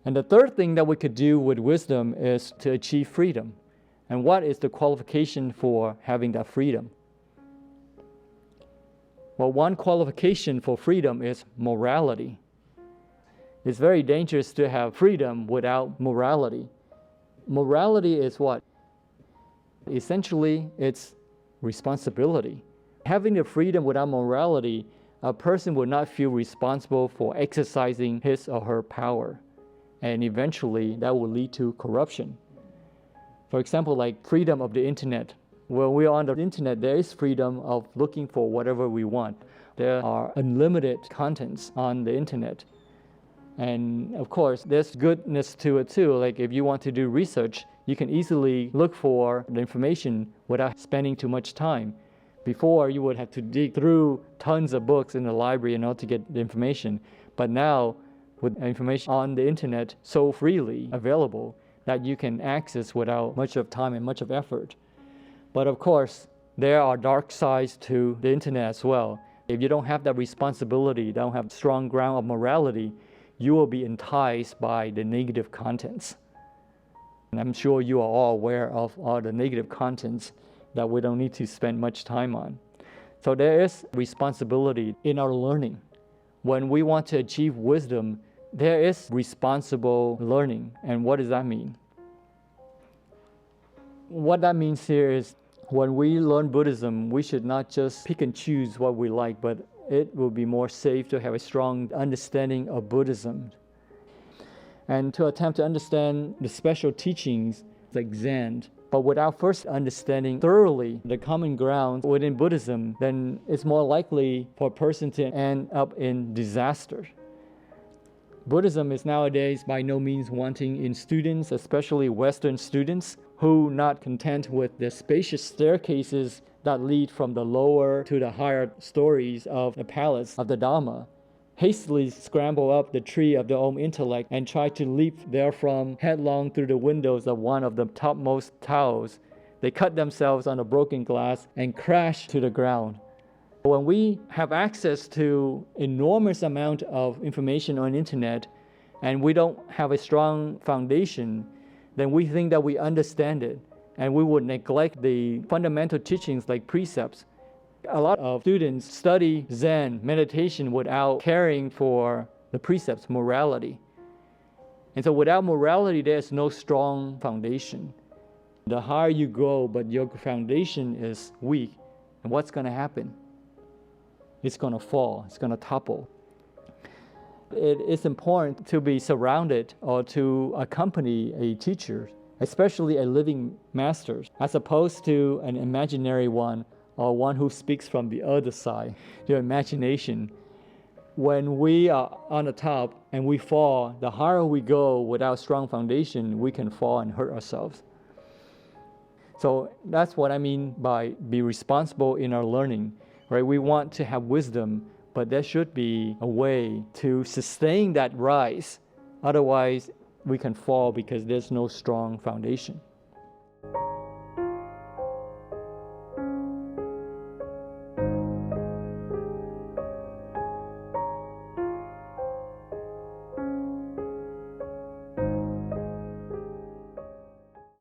And the third thing that we could do with wisdom is to achieve freedom. And what is the qualification for having that freedom? Well, one qualification for freedom is morality. It's very dangerous to have freedom without morality. Morality is what? Essentially, it's responsibility. Having the freedom without morality, a person will not feel responsible for exercising his or her power. And eventually, that will lead to corruption. For example, like freedom of the internet. When we are on the internet, there is freedom of looking for whatever we want. There are unlimited contents on the internet. And of course, there's goodness to it too. Like if you want to do research, you can easily look for the information without spending too much time. Before, you would have to dig through tons of books in the library in order to get the information. But now, with information on the internet so freely available that you can access without much of time and much of effort. But of course, there are dark sides to the internet as well. If you don't have that responsibility, don't have strong ground of morality, you will be enticed by the negative contents. And I'm sure you are all aware of all the negative contents that we don't need to spend much time on. So there is responsibility in our learning. When we want to achieve wisdom, there is responsible learning. And what does that mean? What that means here is when we learn Buddhism, we should not just pick and choose what we like, but it will be more safe to have a strong understanding of Buddhism. And to attempt to understand the special teachings like Zen, but without first understanding thoroughly the common ground within Buddhism, then it's more likely for a person to end up in disaster. Buddhism is nowadays by no means wanting in students, especially Western students, who, not content with the spacious staircases that lead from the lower to the higher stories of the palace of the Dharma, hastily scramble up the tree of their own intellect and try to leap therefrom headlong through the windows of one of the topmost towers. They cut themselves on the broken glass and crash to the ground. When we have access to enormous amount of information on the internet and we don't have a strong foundation, then we think that we understand it and we would neglect the fundamental teachings like precepts. A lot of students study Zen, meditation, without caring for the precepts, morality. And so without morality, there's no strong foundation. The higher you go, but your foundation is weak, and what's going to happen? It's going to fall, it's going to topple. It is important to be surrounded or to accompany a teacher, especially a living master, as opposed to an imaginary one or one who speaks from the other side, your imagination. When we are on the top and we fall, the higher we go without strong foundation, we can fall and hurt ourselves. So that's what I mean by be responsible in our learning, right? We want to have wisdom, but there should be a way to sustain that rise. Otherwise, we can fall because there's no strong foundation.